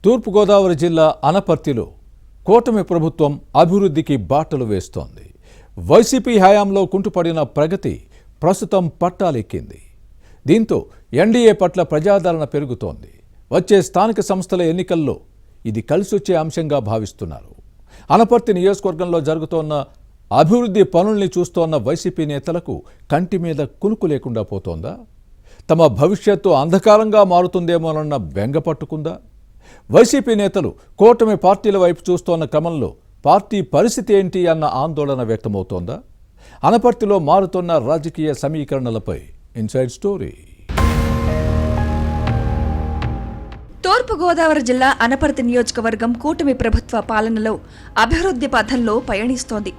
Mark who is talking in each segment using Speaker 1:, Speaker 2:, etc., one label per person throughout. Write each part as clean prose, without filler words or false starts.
Speaker 1: తూర్పుగోదావరి జిల్లా అనపర్తిలో కూటమి ప్రభుత్వం అభివృద్ధికి బాటలు వేస్తోంది. వైసీపీ హయాంలో కుంటుపడిన ప్రగతి ప్రస్తుతం పట్టాలెక్కింది. దీంతో ఎన్డీఏ పట్ల ప్రజాదరణ పెరుగుతోంది. వచ్చే స్థానిక సంస్థల ఎన్నికల్లో ఇది కలిసొచ్చే అంశంగా భావిస్తున్నారు. అనపర్తి నియోజకవర్గంలో జరుగుతోన్న అభివృద్ధి పనుల్ని చూస్తోన్న వైసీపీ నేతలకు కంటి మీద కునుకు లేకుండా పోతోందా? తమ భవిష్యత్తు అంధకారంగా మారుతుందేమోనన్న బెంగ పట్టుకుందా? వైసీపీ నేతలు కూటమి పార్టీల వైపు చూస్తోన్న క్రమంలో పార్టీ పరిస్థితి ఏంటి అన్న ఆందోళన వ్యక్తమవుతోందా? అనపర్తిలో మారుతున్న రాజకీయ సమీకరణలపై ఇన్సైడ్ స్టోరీ.
Speaker 2: తూర్పుగోదావరి జిల్లా అనపర్తి నియోజకవర్గం కూటమి ప్రభుత్వ పాలనలో అభివృద్ధి పథంలో పయనిస్తోంది.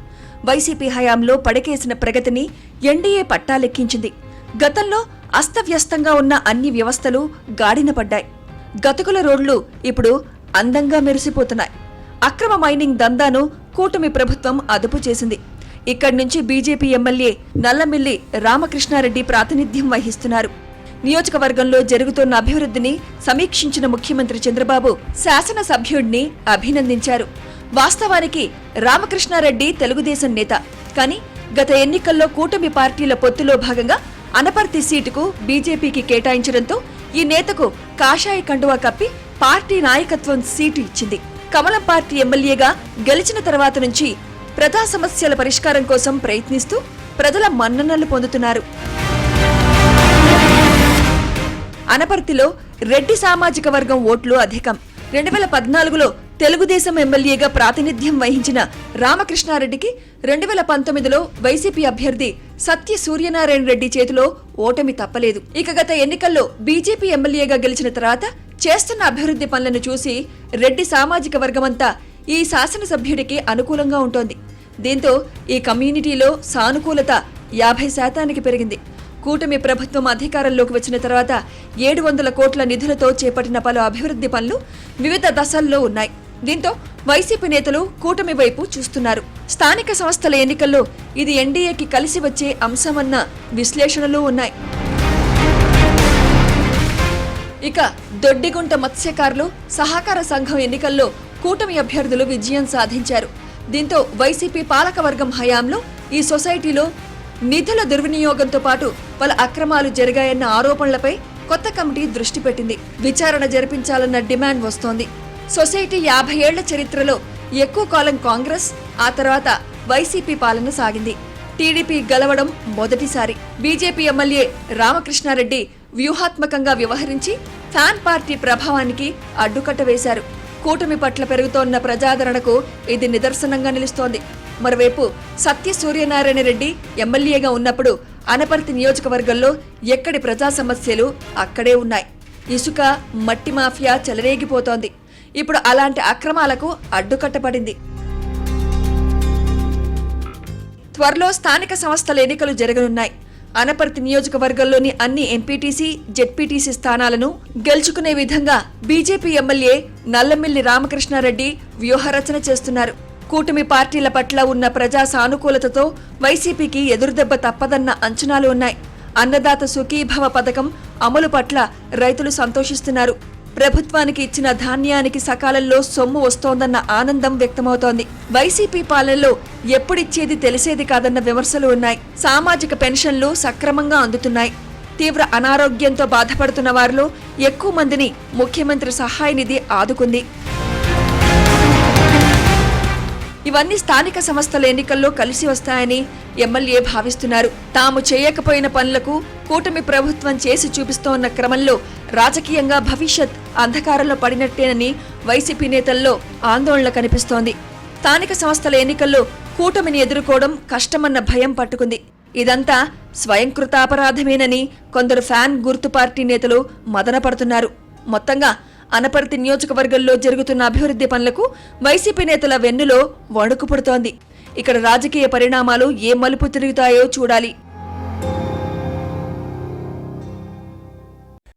Speaker 2: వైసీపీ హయాంలో పడకేసిన ప్రగతిని ఎన్డీఏ పట్టాలెక్కించింది. గతంలో అస్తవ్యస్తంగా ఉన్న అన్ని వ్యవస్థలు గాడిన పడ్డాయి. గతుకుల రోడ్లు ఇప్పుడు అందంగా మెరిసిపోతున్నాయి. అక్రమ మైనింగ్ దందాను కూటమి ప్రభుత్వం అదుపు చేసింది. ఇక్కడి నుంచి బీజేపీ ఎమ్మెల్యే నల్లమిల్లి రామకృష్ణారెడ్డి ప్రాతినిధ్యం వహిస్తున్నారు. నియోజకవర్గంలో జరుగుతున్న అభివృద్ధిని సమీక్షించిన ముఖ్యమంత్రి చంద్రబాబు శాసనసభ్యుడిని అభినందించారు. వాస్తవానికి రామకృష్ణారెడ్డి తెలుగుదేశం నేత, కానీ గత ఎన్నికల్లో కూటమి పార్టీల పొత్తులో భాగంగా అనపర్తి సీటుకు బీజేపీకి కేటాయించడంతో ఈ నేతకు కాషాయ కండువా కప్పి పార్టీ నాయకత్వం సీటు ఇచ్చింది. కమలం పార్టీ ఎమ్మెల్యేగా గెలిచిన తర్వాత నుంచి ప్రజా సమస్యల పరిష్కారం కోసం ప్రయత్నిస్తూ ప్రజల మన్ననలు పొందుతున్నారు. అనపర్తిలో రెడ్డి సామాజిక వర్గం ఓట్లు అధికం. 2014లో తెలుగుదేశం ఎమ్మెల్యేగా ప్రాతినిధ్యం వహించిన రామకృష్ణారెడ్డికి 2019లో వైసీపీ అభ్యర్థి సత్య సూర్యనారాయణ రెడ్డి చేతిలో ఓటమి తప్పలేదు. ఇక గత ఎన్నికల్లో బీజేపీ ఎమ్మెల్యేగా గెలిచిన తర్వాత చేస్తున్న అభివృద్ధి పనులను చూసి రెడ్డి సామాజిక వర్గమంతా ఈ శాసనసభ్యుడికి అనుకూలంగా ఉంటోంది. దీంతో ఈ కమ్యూనిటీలో సానుకూలత 50% పెరిగింది. కూటమి ప్రభుత్వం అధికారంలోకి వచ్చిన తర్వాత 700 కోట్ల నిధులతో చేపట్టిన పలు అభివృద్ధి పనులు వివిధ దశల్లో ఉన్నాయి. దీంతో వైసీపీ నేతలు కూటమి వైపు చూస్తున్నారు. స్థానిక సంస్థల ఎన్నికల్లో ఇది ఎన్డీఏకి కలిసి వచ్చే అంశమన్న విశ్లేషణలు ఉన్నాయి. ఇక దొడ్డిగుంట మత్స్యకారులు సహకార సంఘం ఎన్నికల్లో కూటమి అభ్యర్థులు విజయం సాధించారు. దీంతో వైసీపీ పాలకవర్గం హయాంలో ఈ సొసైటీలో నిధుల దుర్వినియోగంతో పాటు పలు అక్రమాలు జరిగాయన్న ఆరోపణలపై కొత్త కమిటీ దృష్టి పెట్టింది. విచారణ జరిపించాలన్న డిమాండ్ వస్తోంది. సొసైటీ 50 ఏళ్ల చరిత్రలో ఎక్కువ కాలం కాంగ్రెస్, ఆ తర్వాత వైసీపీ పాలన సాగింది. టీడీపీ గెలవడం మొదటిసారి. బీజేపీ ఎమ్మెల్యే రామకృష్ణారెడ్డి వ్యూహాత్మకంగా వ్యవహరించి ఫ్యాన్ పార్టీ ప్రభావానికి అడ్డుకట్ట వేశారు. కూటమి పట్ల పెరుగుతోన్న ప్రజాదరణకు ఇది నిదర్శనంగా నిలుస్తోంది. మరోవైపు సత్య సూర్యనారాయణ రెడ్డి ఎమ్మెల్యేగా ఉన్నప్పుడు అనపర్తి నియోజకవర్గంలో ఎక్కడి ప్రజా సమస్యలు అక్కడే ఉన్నాయి. ఇసుక, మట్టి మాఫియా చెలరేగిపోతోంది. ఇప్పుడు అలాంటి అక్రమాలకు అడ్డుకట్టపడింది. త్వరలో స్థానిక సంస్థల ఎన్నికలు జరగనున్నాయి. అనపర్తి నియోజకవర్గంలోని అన్ని ఎంపీటీసీ, జెడ్పీటీసీ స్థానాలను గెలుచుకునే విధంగా బీజేపీ ఎమ్మెల్యే నల్లమిల్లి రామకృష్ణారెడ్డి వ్యూహరచన చేస్తున్నారు. కూటమి పార్టీల పట్ల ఉన్న ప్రజా సానుకూలతతో వైసీపీకి ఎదురుదెబ్బ తప్పదన్న అంచనాలు ఉన్నాయి. అన్నదాత సుఖీభవ పథకం అమలు పట్ల రైతులు సంతోషిస్తున్నారు. ప్రభుత్వానికి ఇచ్చిన ధాన్యానికి సకాలంలో సొమ్ము వస్తోందన్న ఆనందం వ్యక్తమవుతోంది. వైసీపీ పాలనలో ఎప్పుడిచ్చేది తెలిసేది కాదన్న విమర్శలు ఉన్నాయి. సామాజిక పెన్షన్లు సక్రమంగా అందుతున్నాయి. తీవ్ర అనారోగ్యంతో బాధపడుతున్న వారిలో ఎక్కువ మందిని ముఖ్యమంత్రి సహాయ నిధి ఆదుకుంది. ఇవన్నీ స్థానిక సంస్థల ఎన్నికల్లో కలిసి వస్తాయని ఎమ్మెల్యే భావిస్తున్నారు. తాము చేయకపోయిన పనులకు కూటమి ప్రభుత్వం చేసి చూపిస్తోన్న క్రమంలో రాజకీయంగా భవిష్యత్ అంధకారంలో పడినట్టేనని వైసీపీ నేతల్లో ఆందోళన కనిపిస్తోంది. స్థానిక సంస్థల ఎన్నికల్లో కూటమిని ఎదుర్కోవడం కష్టమన్న భయం పట్టుకుంది. ఇదంతా స్వయంకృతాపరాధమేనని కొందరు ఫ్యాన్ గుర్తు పార్టీ నేతలు మదనపడుతున్నారు. మొత్తంగా అనపర్తి నియోజకవర్గంలో జరుగుతున్న అభివృద్ధి పనులకు వైసీపీ నేతల వెన్నులో వణుకు పుడుతోంది. ఇక్కడ రాజకీయ పరిణామాలు ఏ మలుపు తిరుగుతాయో చూడాలి.